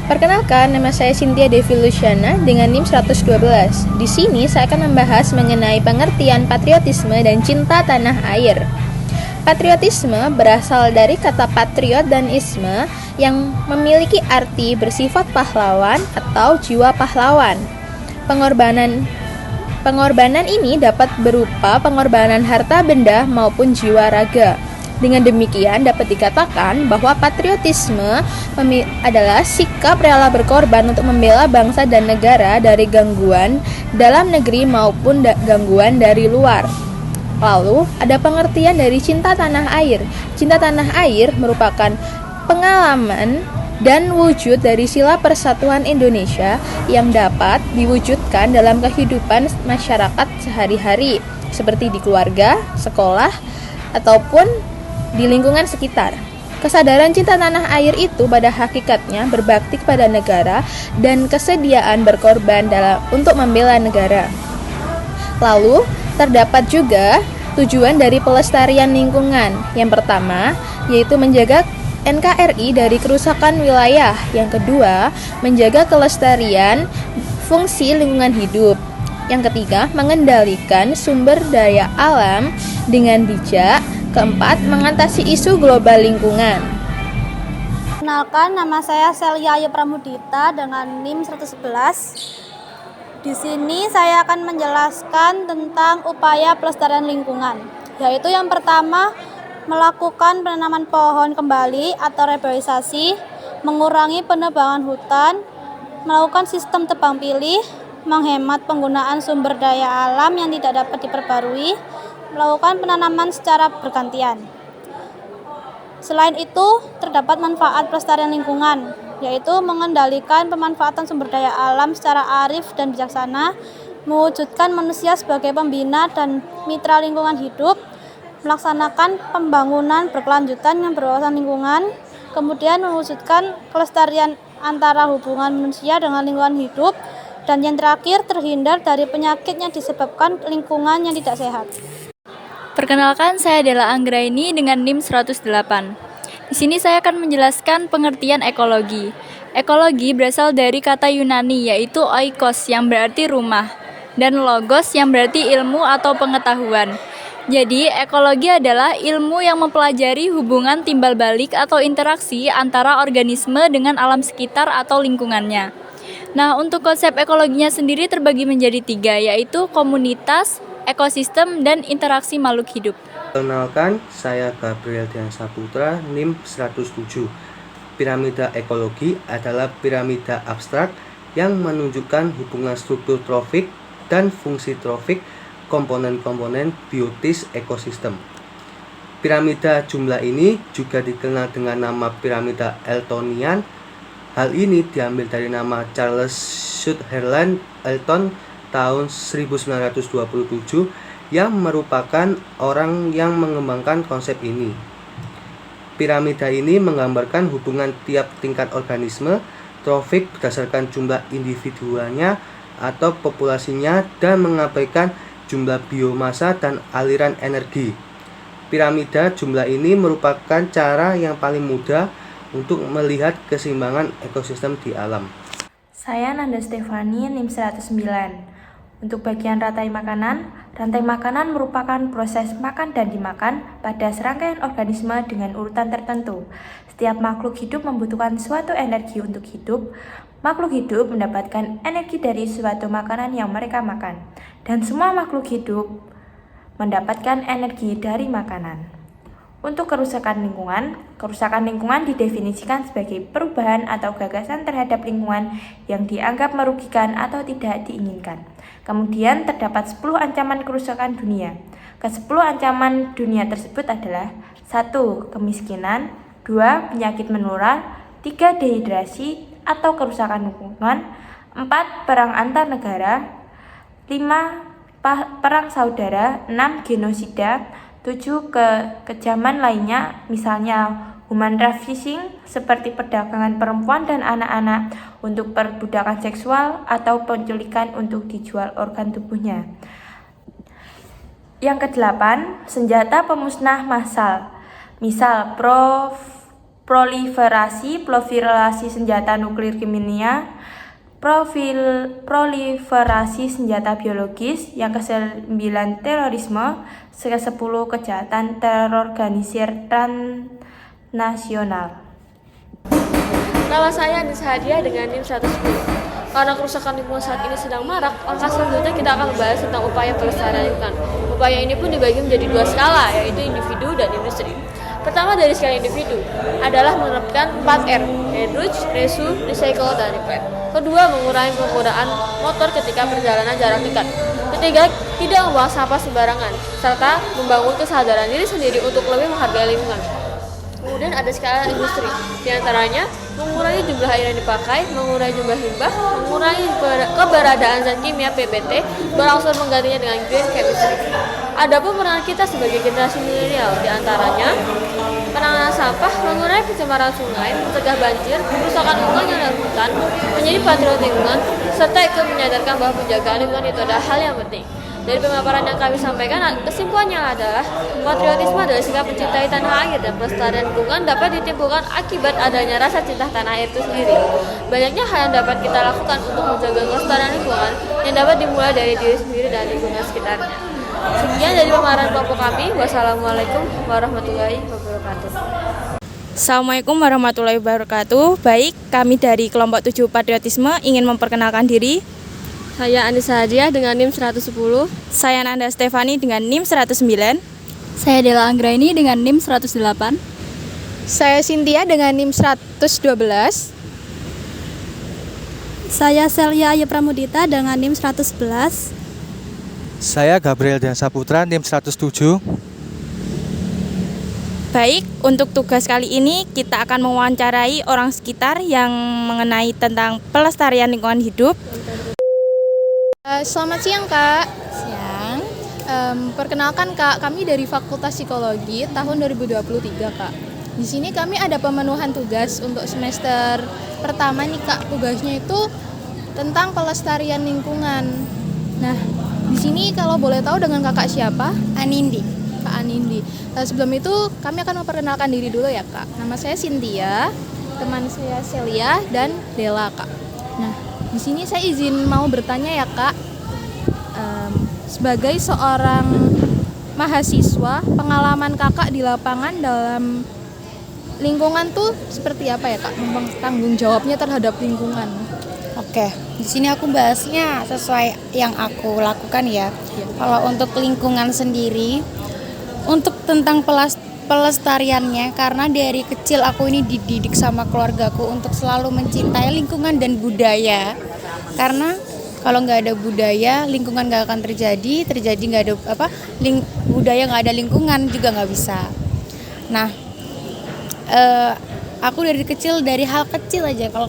Perkenalkan, nama saya Cynthia Devi Luciana dengan NIM 112. Di sini saya akan membahas mengenai pengertian patriotisme dan cinta tanah air. Patriotisme berasal dari kata patriot dan isme yang memiliki arti bersifat pahlawan atau jiwa pahlawan. Pengorbanan ini dapat berupa pengorbanan harta benda maupun jiwa raga. Dengan demikian dapat dikatakan bahwa patriotisme adalah sikap rela berkorban untuk membela bangsa dan negara dari gangguan dalam negeri maupun gangguan dari luar. Lalu, ada pengertian dari cinta tanah air. Cinta tanah air merupakan pengalaman dan wujud dari sila persatuan Indonesia yang dapat diwujudkan dalam kehidupan masyarakat sehari-hari, seperti di keluarga, sekolah, ataupun di lingkungan sekitar. Kesadaran cinta tanah air itu pada hakikatnya berbakti kepada negara dan kesediaan berkorban untuk membela negara. Lalu, terdapat juga tujuan dari pelestarian lingkungan. Yang pertama, yaitu menjaga NKRI dari kerusakan wilayah. Yang kedua, menjaga kelestarian fungsi lingkungan hidup. Yang ketiga, mengendalikan sumber daya alam dengan bijak. Keempat, mengatasi isu global lingkungan. Kenalkan, nama saya Celia Ayu Pramudita dengan NIM 111. Di sini saya akan menjelaskan tentang upaya pelestarian lingkungan, yaitu yang pertama, melakukan penanaman pohon kembali atau reboisasi, mengurangi penebangan hutan, melakukan sistem tebang pilih, menghemat penggunaan sumber daya alam yang tidak dapat diperbarui, melakukan penanaman secara bergantian. Selain itu, terdapat manfaat pelestarian lingkungan, yaitu mengendalikan pemanfaatan sumber daya alam secara arif dan bijaksana, mewujudkan manusia sebagai pembina dan mitra lingkungan hidup, melaksanakan pembangunan berkelanjutan yang berwawasan lingkungan, kemudian mewujudkan kelestarian antara hubungan manusia dengan lingkungan hidup, dan yang terakhir terhindar dari penyakit yang disebabkan lingkungan yang tidak sehat. Perkenalkan, saya adalah Anggraini dengan NIM 108. Di sini saya akan menjelaskan pengertian ekologi. Ekologi berasal dari kata Yunani yaitu oikos yang berarti rumah dan logos yang berarti ilmu atau pengetahuan. Jadi, ekologi adalah ilmu yang mempelajari hubungan timbal balik atau interaksi antara organisme dengan alam sekitar atau lingkungannya. Nah, untuk konsep ekologinya sendiri terbagi menjadi 3, yaitu komunitas, ekosistem, dan interaksi makhluk hidup. Perkenalkan, saya Gabriel Dian Saputra, NIM 107. Piramida ekologi adalah piramida abstrak yang menunjukkan hubungan struktur trofik dan fungsi trofik komponen-komponen biotis ekosistem. Piramida jumlah ini juga dikenal dengan nama piramida Eltonian. Hal ini diambil dari nama Charles Sutherland Elton tahun 1927 yang merupakan orang yang mengembangkan konsep ini. Piramida ini menggambarkan hubungan tiap tingkat organisme trofik berdasarkan jumlah individualnya atau populasinya dan mengabaikan jumlah biomasa dan aliran energi. Piramida jumlah ini merupakan cara yang paling mudah untuk melihat keseimbangan ekosistem di alam. Saya Nanda Stefani, NIM 109. Untuk bagian rantai makanan merupakan proses makan dan dimakan pada serangkaian organisme dengan urutan tertentu. Setiap makhluk hidup membutuhkan suatu energi untuk hidup. Makhluk hidup mendapatkan energi dari suatu makanan yang mereka makan. Dan semua makhluk hidup mendapatkan energi dari makanan. Untuk kerusakan lingkungan didefinisikan sebagai perubahan atau gagasan terhadap lingkungan yang dianggap merugikan atau tidak diinginkan. Kemudian terdapat 10 ancaman kerusakan dunia. Ke-10 ancaman dunia tersebut adalah 1. Kemiskinan, 2. Penyakit menular, 3. Dehidrasi atau kerusakan lingkungan, 4. Perang antar negara, 5. Perang saudara, 6. Genosida, 7. Kekejaman lainnya, misalnya human trafficking seperti perdagangan perempuan dan anak-anak untuk perbudakan seksual atau penculikan untuk dijual organ tubuhnya. Yang ke-8, senjata pemusnah massal, misal proliferasi senjata nuklir kimia, proliferasi senjata biologis, yang ke-9 terorisme, ke-10 kejahatan terorganisir transnasional. Nama saya Anissa Hadiah dengan NIM 110. Karena kerusakan lingkungan saat ini sedang marak, maka selanjutnya kita akan membahas tentang upaya pelestarian lingkungan. Upaya ini pun dibagi menjadi 2 skala, yaitu individu dan industri. Pertama dari skala individu adalah menerapkan 4R, reduce, reuse, recycle, dan repair. Kedua, mengurangi penggunaan motor ketika perjalanan jarak dekat. Ketiga, tidak membuang sampah sembarangan, serta membangun kesadaran diri sendiri untuk lebih menghargai lingkungan. Kemudian ada skala industri, diantaranya mengurangi jumlah air yang dipakai, mengurangi jumlah limbah, mengurangi keberadaan zat kimia PBT, berangsur menggantinya dengan green chemistry. Adapun peran kita sebagai generasi milenial, diantaranya penanganan sampah, mengurangi pencemaran sungai, mencegah banjir, kerusakan lingkungan dan hutan, menjadi patriot lingkungan, serta ikut menyadarkan bahwa penjagaan lingkungan itu adalah hal yang penting. Dari pemaparan yang kami sampaikan, kesimpulannya adalah patriotisme adalah sikap mencintai tanah air dan pelestarian lingkungan dapat ditimbulkan akibat adanya rasa cinta tanah air itu sendiri. Banyaknya hal yang dapat kita lakukan untuk menjaga kelestarian lingkungan yang dapat dimulai dari diri sendiri dan lingkungan sekitarnya. Sekian dari pemaparan kelompok kami. Wassalamualaikum warahmatullahi wabarakatuh. Assalamualaikum warahmatullahi wabarakatuh. Baik, kami dari kelompok 7 Patriotisme ingin memperkenalkan diri. Saya Anissa Hadiah dengan NIM 110. Saya Nanda Stefani dengan NIM 109. Saya Dela Anggraini dengan NIM 108. Saya Cynthia dengan NIM 112. Saya Celia Ayu Pramudita dengan NIM 111. Saya Gabriel Dian Saputra, NIM 107. Baik, untuk tugas kali ini kita akan mewawancarai orang sekitar yang mengenai tentang pelestarian lingkungan hidup. Selamat siang Kak. Siang. Perkenalkan Kak, kami dari Fakultas Psikologi tahun 2023 Kak. Di sini kami ada pemenuhan tugas untuk semester pertama nih Kak. Tugasnya itu tentang pelestarian lingkungan. Nah, di sini kalau boleh tahu dengan Kakak siapa? Anindi. Kak Anindi. Sebelum itu kami akan memperkenalkan diri dulu ya Kak. Nama saya Cynthia, teman saya Celia dan Dela Kak. Nah, di sini saya izin mau bertanya ya Kak. Sebagai seorang mahasiswa, pengalaman Kakak di lapangan dalam lingkungan tuh seperti apa ya Kak? Tanggung jawabnya terhadap lingkungan. Oke, di sini aku bahasnya sesuai yang aku lakukan ya. Kalau untuk lingkungan sendiri, untuk tentang pelestariannya, karena dari kecil aku ini dididik sama keluargaku untuk selalu mencintai lingkungan dan budaya. Karena kalau nggak ada budaya, lingkungan nggak akan terjadi nggak ada budaya nggak ada lingkungan juga nggak bisa. Nah, aku dari kecil, dari hal kecil aja, kalau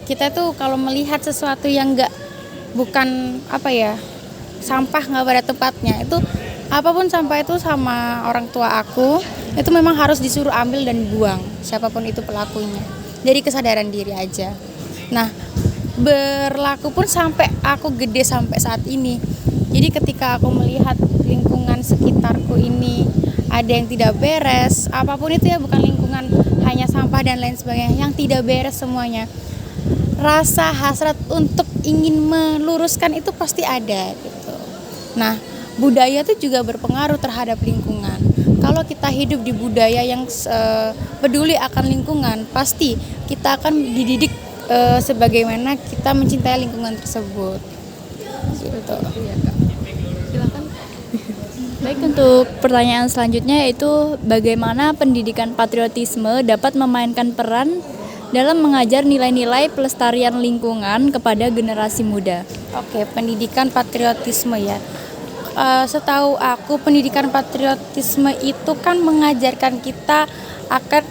kita tuh kalau melihat sesuatu yang bukan sampah nggak pada tempatnya, itu apapun sampah itu sama orang tua aku itu memang harus disuruh ambil dan buang, siapapun itu pelakunya, dari kesadaran diri aja. Nah, berlaku pun sampai aku gede sampai saat ini. Jadi ketika aku melihat lingkungan sekitarku ini ada yang tidak beres, apapun itu ya, bukan lingkungan hanya sampah dan lain sebagainya, yang tidak beres semuanya, rasa hasrat untuk ingin meluruskan itu pasti ada gitu. Nah, budaya itu juga berpengaruh terhadap lingkungan. Kalau kita hidup di budaya yang peduli akan lingkungan, pasti kita akan dididik sebagaimana kita mencintai lingkungan tersebut. Gitu. Silakan. Baik, untuk pertanyaan selanjutnya yaitu bagaimana pendidikan patriotisme dapat memainkan peran dalam mengajar nilai-nilai pelestarian lingkungan kepada generasi muda. Oke, pendidikan patriotisme ya. Setahu aku, pendidikan patriotisme itu kan mengajarkan kita akan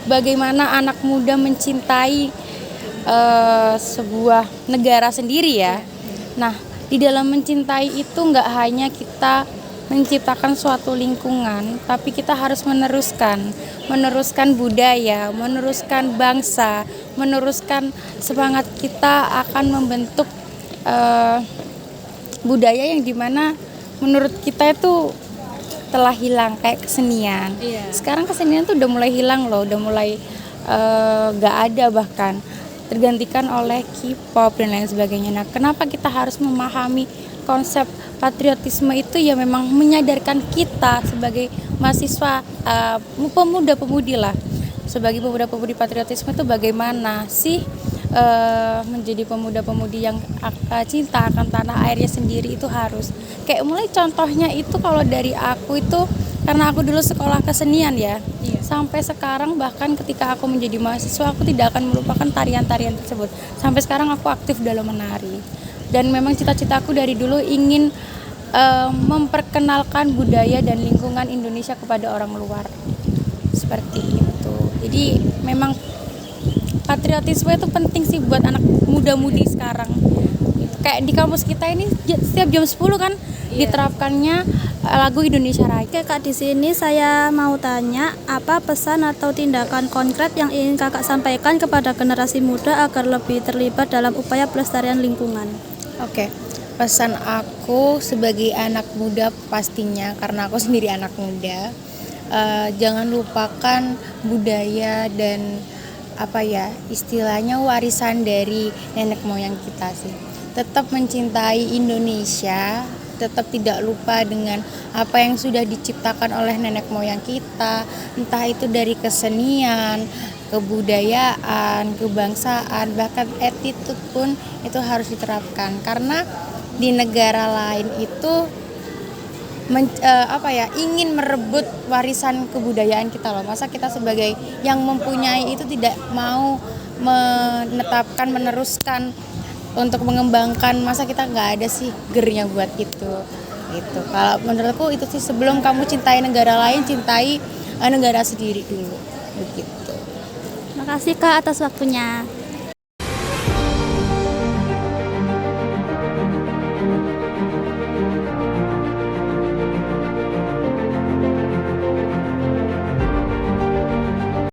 bagaimana anak muda mencintai sebuah negara sendiri ya. Nah, di dalam mencintai itu nggak hanya kita menciptakan suatu lingkungan, tapi kita harus meneruskan budaya, meneruskan bangsa, meneruskan semangat kita akan membentuk budaya yang dimana menurut kita itu telah hilang kayak kesenian. Sekarang kesenian tuh udah mulai hilang loh, udah mulai nggak ada, bahkan tergantikan oleh K-pop dan lain sebagainya. Nah, kenapa kita harus memahami konsep patriotisme itu? Ya memang menyadarkan kita sebagai mahasiswa, pemuda-pemudi lah, sebagai pemuda-pemudi patriotisme itu bagaimana sih menjadi pemuda-pemudi yang cinta akan tanah airnya sendiri. Itu harus kayak mulai contohnya itu kalau dari aku itu karena aku dulu sekolah kesenian ya, sampai sekarang bahkan ketika aku menjadi mahasiswa aku tidak akan melupakan tarian-tarian tersebut. Sampai sekarang aku aktif dalam menari dan memang cita-citaku dari dulu ingin memperkenalkan budaya dan lingkungan Indonesia kepada orang luar, seperti itu. Jadi memang patriotisme itu penting sih buat anak muda-mudi sekarang. Kayak di kampus kita ini setiap jam 10 kan diterapkannya lagu Indonesia Raya. Oke Kak, di sini saya mau tanya, apa pesan atau tindakan konkret yang ingin Kakak sampaikan kepada generasi muda agar lebih terlibat dalam upaya pelestarian lingkungan? Oke, pesan aku sebagai anak muda pastinya, karena aku sendiri anak muda, jangan lupakan budaya dan istilahnya warisan dari nenek moyang kita sih. Tetap mencintai Indonesia, tetap tidak lupa dengan apa yang sudah diciptakan oleh nenek moyang kita, entah itu dari kesenian, kebudayaan, kebangsaan, bahkan attitude pun itu harus diterapkan. Karena di negara lain itu ingin merebut warisan kebudayaan kita loh. Masa kita sebagai yang mempunyai itu tidak mau meneruskan untuk mengembangkan, masa kita nggak ada sih gernya buat itu. Kalau menurutku itu sih, sebelum kamu cintai negara lain, cintai negara sendiri dulu, begitu. Terima kasih Kak atas waktunya.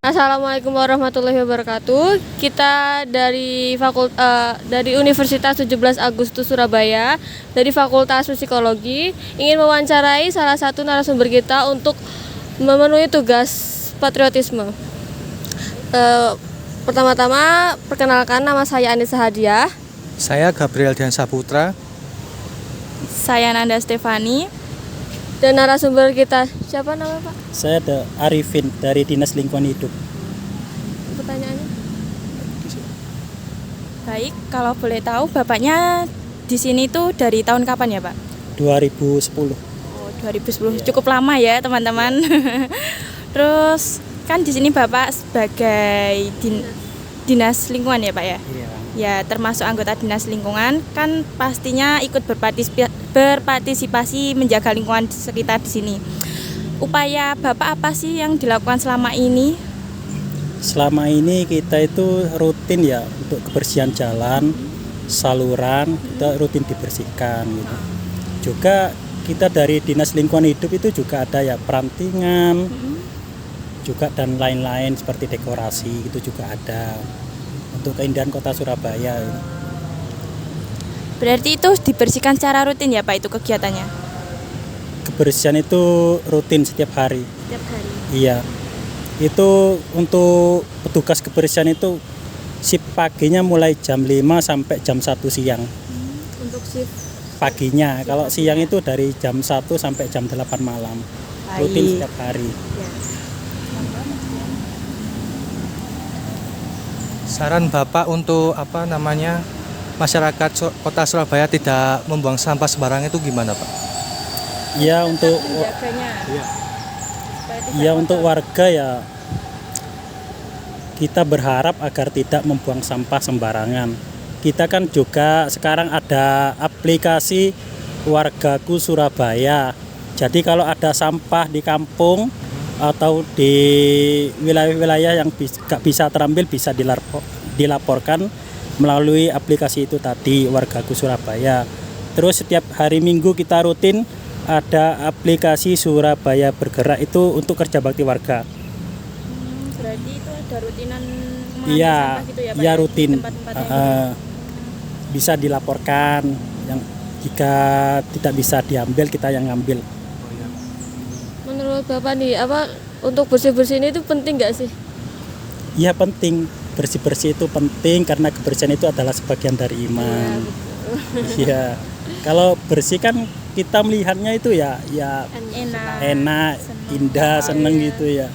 Assalamualaikum warahmatullahi wabarakatuh. Kita dari Universitas 17 Agustus Surabaya, dari Fakultas Psikologi, ingin mewawancarai salah satu narasumber kita untuk memenuhi tugas patriotisme. Pertama-tama, perkenalkan, nama saya Anissa Hadiah. Saya Gabriel Dian Saputra. Saya Nanda Stefani. Dan narasumber kita, siapa nama Pak? Saya ada Arifin dari Dinas Lingkungan Hidup. Pertanyaannya? Baik, kalau boleh tahu Bapaknya di sini tuh dari tahun kapan ya Pak? 2010. Oh, 2010. Cukup lama ya teman-teman. Terus kan di sini Bapak sebagai Dinas Lingkungan ya Pak ya? Iya. Ya, termasuk anggota Dinas Lingkungan, kan pastinya ikut berpartisipasi menjaga lingkungan sekitar di sini. Upaya Bapak apa sih yang dilakukan selama ini? Selama ini kita itu rutin ya untuk kebersihan jalan, saluran, kita rutin dibersihkan gitu. Juga kita dari Dinas Lingkungan Hidup itu juga ada ya perantingan, juga dan lain-lain seperti dekorasi itu juga ada. Untuk keindahan kota Surabaya. Berarti itu dibersihkan secara rutin ya Pak itu kegiatannya? Kebersihan itu rutin setiap hari. Setiap hari? Iya. Itu untuk petugas kebersihan itu shift paginya mulai jam 5 sampai jam 1 siang. Untuk shift paginya, kalau siang itu dari jam 1 sampai jam 8 malam. Rutin setiap hari. Saran Bapak untuk masyarakat Kota Surabaya tidak membuang sampah sembarangan itu gimana Pak? Ya untuk untuk warga ya kita berharap agar tidak membuang sampah sembarangan. Kita kan juga sekarang ada aplikasi Wargaku Surabaya. Jadi kalau ada sampah di kampung atau di wilayah-wilayah yang gak bisa terambil bisa dilaporkan melalui aplikasi itu tadi, Wargaku Surabaya. Terus setiap hari Minggu kita rutin ada aplikasi Surabaya Bergerak, itu untuk kerja bakti warga. Berarti itu ada rutinan Iya, sampah gitu ya Pak? Iya rutin. Tempat-tempat Bisa dilaporkan, yang jika tidak bisa diambil kita yang ngambil. menurut Bapak nih, untuk bersih-bersih ini itu penting nggak sih? Ya penting, bersih-bersih itu penting karena kebersihan itu adalah sebagian dari iman. Iya. Kalau bersih kan kita melihatnya itu ya enak, indah, seneng gitu ya.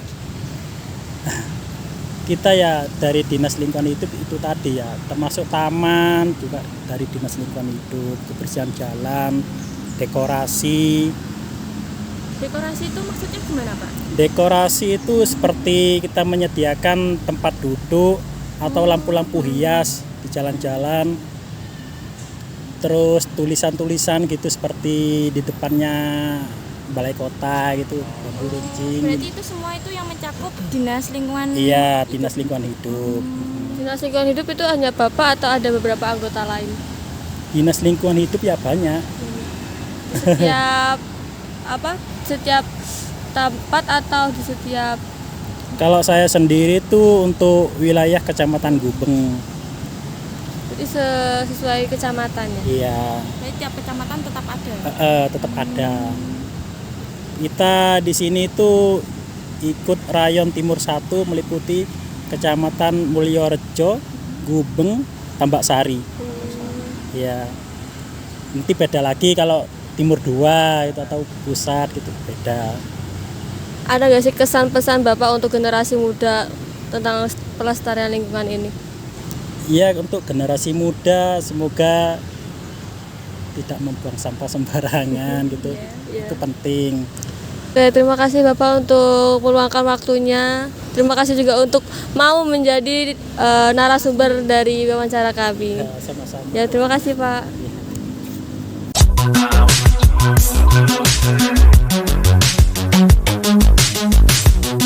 Kita ya dari Dinas Lingkungan Hidup itu tadi ya, termasuk taman juga dari Dinas Lingkungan Hidup, kebersihan jalan, dekorasi. Dekorasi itu maksudnya gimana, Pak? Dekorasi itu seperti kita menyediakan tempat duduk atau lampu-lampu hias di jalan-jalan. Terus tulisan-tulisan gitu seperti di depannya balai kota gitu, bambu runcing. Berarti itu semua itu yang mencakup Dinas Lingkungan Iya, Dinas Lingkungan Hidup. Dinas Lingkungan Hidup itu hanya Bapak atau ada beberapa anggota lain? Dinas Lingkungan Hidup ya banyak. Setiap tempat atau di setiap? Kalau saya sendiri tuh untuk wilayah Kecamatan Gubeng. Jadi sesuai kecamatannya? Iya. Jadi tiap kecamatan tetap ada? Tetap ada. Kita di sini tuh ikut Rayon Timur 1 meliputi Kecamatan Mulyorejo, Gubeng, Tambak Sari. Ya. Nanti beda lagi kalau Timur 2 itu atau pusat gitu, beda. Ada nggak sih kesan pesan Bapak untuk generasi muda tentang pelestarian lingkungan ini? Iya, untuk generasi muda semoga tidak membuang sampah sembarangan gitu. Itu penting. Oke, terima kasih Bapak untuk meluangkan waktunya. Terima kasih juga untuk mau menjadi narasumber dari wawancara kami. Ya, sama-sama. Ya, terima kasih Pak.